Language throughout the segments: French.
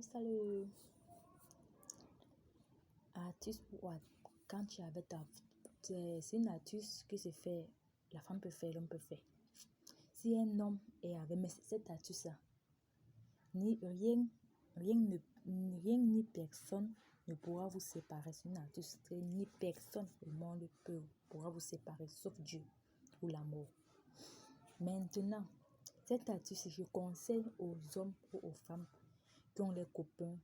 ça le astuce pour quand tu avais c'est une astuce que se fait, la femme peut faire, l'homme peut faire. Si un homme est avec, mais cette astuce-là, rien ni personne ne pourra vous séparer. C'est une astuce, ni personne au monde pourra vous séparer, sauf Dieu ou l'amour. Maintenant, cette astuce, je conseille aux hommes ou aux femmes qui ont les copains,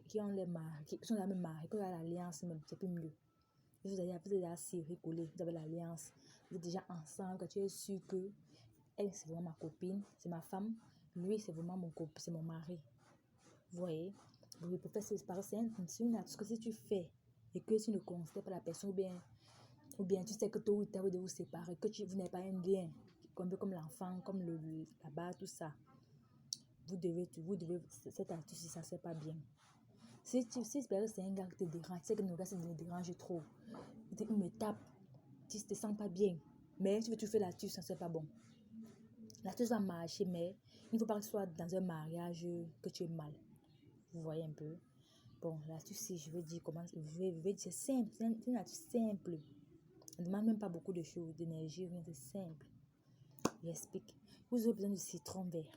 qui ont les maris, qui sont même mariés, qui ont l'alliance même, c'est plus mieux. Vous avez assez rigolé, vous avez l'alliance, vous êtes déjà ensemble, tu es sûr que elle, c'est vraiment ma copine, c'est ma femme, lui, c'est vraiment mon copain, c'est mon mari. Vous voyez, vous pouvez faire séparer, c'est une astuce que si tu fais et que tu ne considères pas la personne, ou bien tu sais que tôt ou tard vous devez vous séparer, que vous n'avez pas un lien, comme l'enfant, comme la barre, tout ça. Vous devez, cette astuce, ça ne sert pas bien. Si c'est un gars qui te dérange, tu sais que le gars se dérange trop, il me tape, tu ne te sens pas bien, mais si tu fais l'astuce, ça ne sert pas bon. L'astuce va marcher, mais il ne faut pas que ce soit dans un mariage que tu es mal. Vous voyez un peu? Bon, l'astuce, si je veux dire comment, je vais dire, c'est simple, c'est une astuce simple. On ne demande même pas beaucoup de choses, d'énergie, rien, c'est simple. J'explique. Vous aurez besoin de citron vert.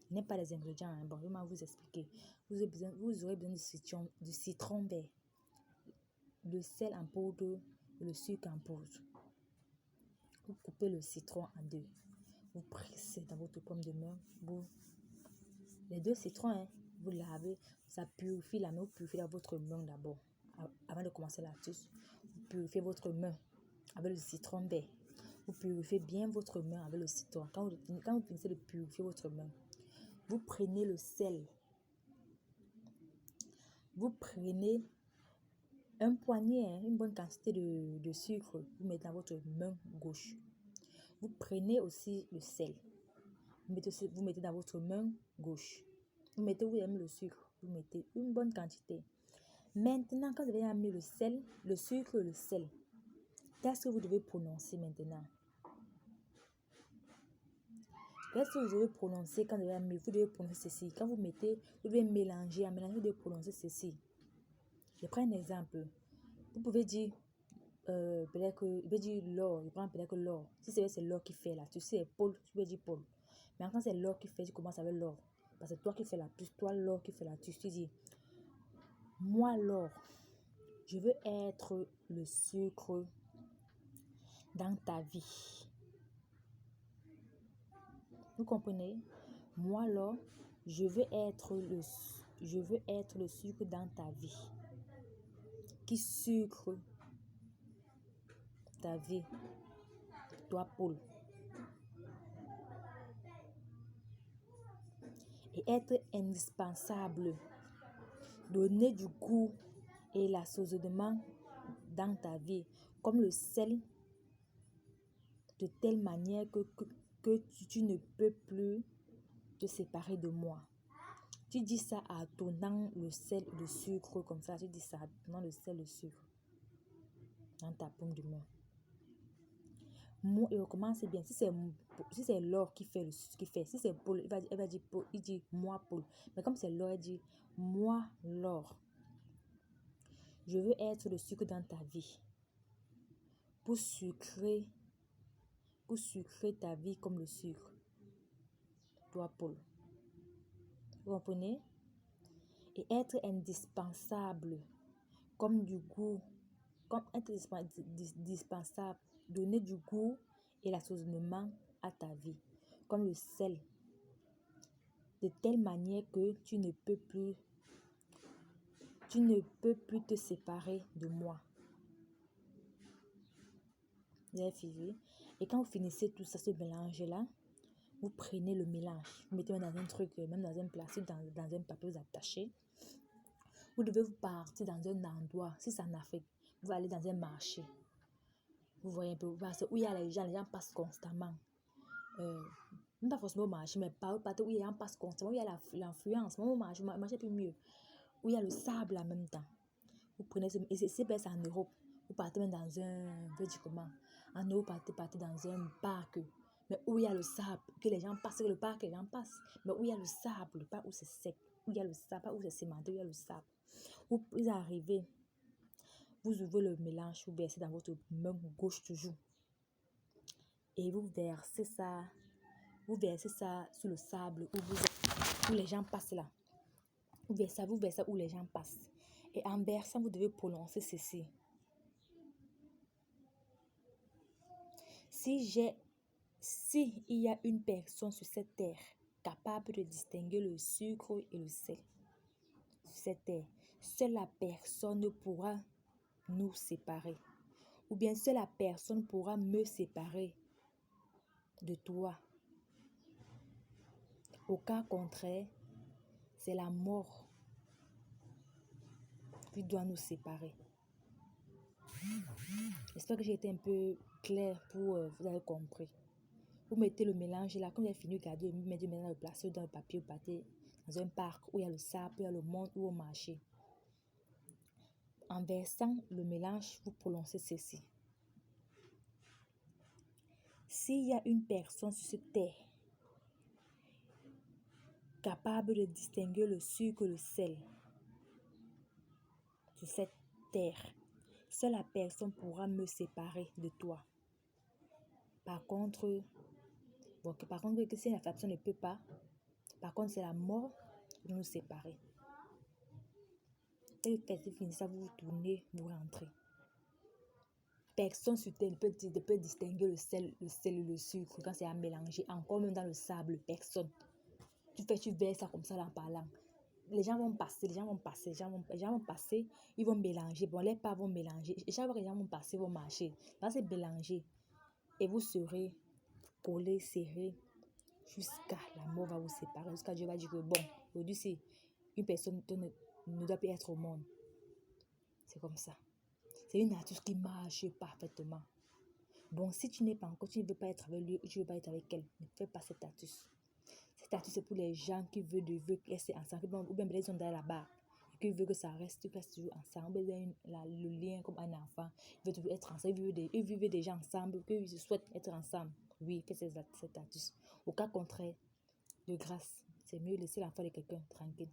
Je n'ai pas les ingrédients, hein. Bon, je vais vous expliquer. Vous aurez besoin de citron vert, le sel en poudre et le sucre en poudre. Vous coupez le citron en deux. Vous pressez dans votre pomme de main. Les deux citrons, hein, vous lavez, ça purifie la main. Vous purifiez dans votre main d'abord. Avant de commencer l'astuce, vous purifiez votre main avec le citron vert. Vous purifiez bien votre main avec le citron. Quand vous finissez de purifier votre main, vous prenez le sel. Vous prenez un poignet, hein, une bonne quantité de sucre. Vous mettez dans votre main gauche. Vous prenez aussi le sel. Vous mettez dans votre main gauche. Vous mettez où il y a mis le sucre. Vous mettez une bonne quantité. Maintenant, quand vous avez mis le sel, le sucre et le sel, qu'est-ce que vous devez prononcer maintenant? Qu'est-ce que vous devez prononcer quand vous avez mis? Vous devez prononcer ceci. Quand vous mettez, vous devez mélanger. En mélangeant, vous devez prononcer ceci. Je prends un exemple. Vous pouvez dire, peut-être que, il veut dire l'or. Je prends peut-être que l'or. Si c'est l'or qui fait là, tu sais, Paul, tu peux dire Paul. Mais quand c'est l'or qui fait, tu commences avec l'or. Parce que toi qui fais la puce, toi l'or qui fait la puce, tu dis, moi l'or, je veux être le sucre dans ta vie. Vous comprenez? Moi l'or, je veux être le sucre dans ta vie. Qui sucre ta vie? Toi Paul. Et être indispensable. Donner du goût et l'assaisonnement dans ta vie, comme le sel, de telle manière que tu ne peux plus te séparer de moi. Tu dis ça en tournant le sel, le sucre, comme ça. Tu dis ça en tournant le sel, le sucre dans ta paume de main. Moi, et commence bien. Si c'est l'or qui fait si c'est Paul, elle va dire Paul, il dit moi Paul. Mais comme c'est l'or, elle dit moi l'or. Je veux être le sucre dans ta vie. Pour sucrer ta vie comme le sucre. Toi, Paul. Vous comprenez? Et être indispensable comme du goût. Comme être indispensable. Donner du goût et l'assaisonnement à ta vie. Comme le sel. De telle manière que tu ne peux plus te séparer de moi. Vous avez suivi? Et quand vous finissez tout ça, ce mélange-là, vous prenez le mélange. Vous mettez dans un truc, même dans un plastique, dans un papier, vous attachez. Vous devez vous partir dans un endroit. Si c'est en Afrique, vous allez dans un marché. Vous voyez un peu, parce que où il y a les gens passent constamment. Même pas forcément au marché, mais partout où les gens passent constamment, où il y a l'influence. Même au marché plus mieux. Où il y a le sable en même temps. Vous prenez et c'est pas en Europe. Vous partez même dans un, je dis comment, en Europe, partez dans un parc, mais où il y a le sable, que les gens passent, le parc, les gens passent, mais où il y a le sable, pas où c'est sec. où il y a le sable, pas où c'est cimenté, où il y a le sable. Vous arrivez, vous ouvrez le mélange, vous versez dans votre main gauche toujours. Et vous versez ça sur le sable où les gens passent là. Vous versez ça où les gens passent. Et en versant, vous devez prononcer ceci. Si il y a une personne sur cette terre capable de distinguer le sucre et le sel sur cette terre, seule la personne pourra nous séparer. Ou bien seule la personne pourra me séparer de toi. Au cas contraire, c'est la mort qui doit nous séparer. J'espère que j'ai été un peu clair pour vous avez compris. Vous mettez le mélange là, quand vous avez fini de garder, vous mettez le mélange, le placez dans le papier, vous partez dans un parc où il y a le sable, où il y a le monde, où au marché. En versant le mélange, vous prononcez ceci. S'il y a une personne sur cette terre capable de distinguer le sucre et le sel sur cette terre, seule la personne pourra me séparer de toi. Par contre, que si la personne ne peut pas, par contre, c'est la mort qui nous séparer. Et quand vous finissez ça, vous vous tournez, vous rentrez. Personne sur terre ne peut distinguer le sel et le sucre quand c'est à mélanger. Encore même dans le sable, personne. Tu verses ça comme ça en parlant. Les gens vont passer, ils vont mélanger. Bon, les pas vont mélanger. Et chaque fois que les gens vont passer, vont marcher. Là, c'est mélanger. Et vous serez collés, serrés, jusqu'à la mort va vous séparer. Jusqu'à Dieu va dire que bon, aujourd'hui, c'est une personne ne doit plus être au monde. C'est comme ça. C'est une astuce qui marche parfaitement. Bon, si tu n'es pas encore, tu ne veux pas être avec lui ou tu ne veux pas être avec elle, ne fais pas cette astuce. Cette astuce, c'est pour les gens qui veulent rester ensemble, ou bien ils sont dans la barre, et qui veulent que ça reste toujours ensemble, le lien comme un enfant, ils veulent toujours être ensemble, ils vivent déjà ensemble, qu'ils souhaitent être ensemble. Oui, fais cette astuce. Au cas contraire, de grâce, c'est mieux laisser l'enfant de quelqu'un tranquille.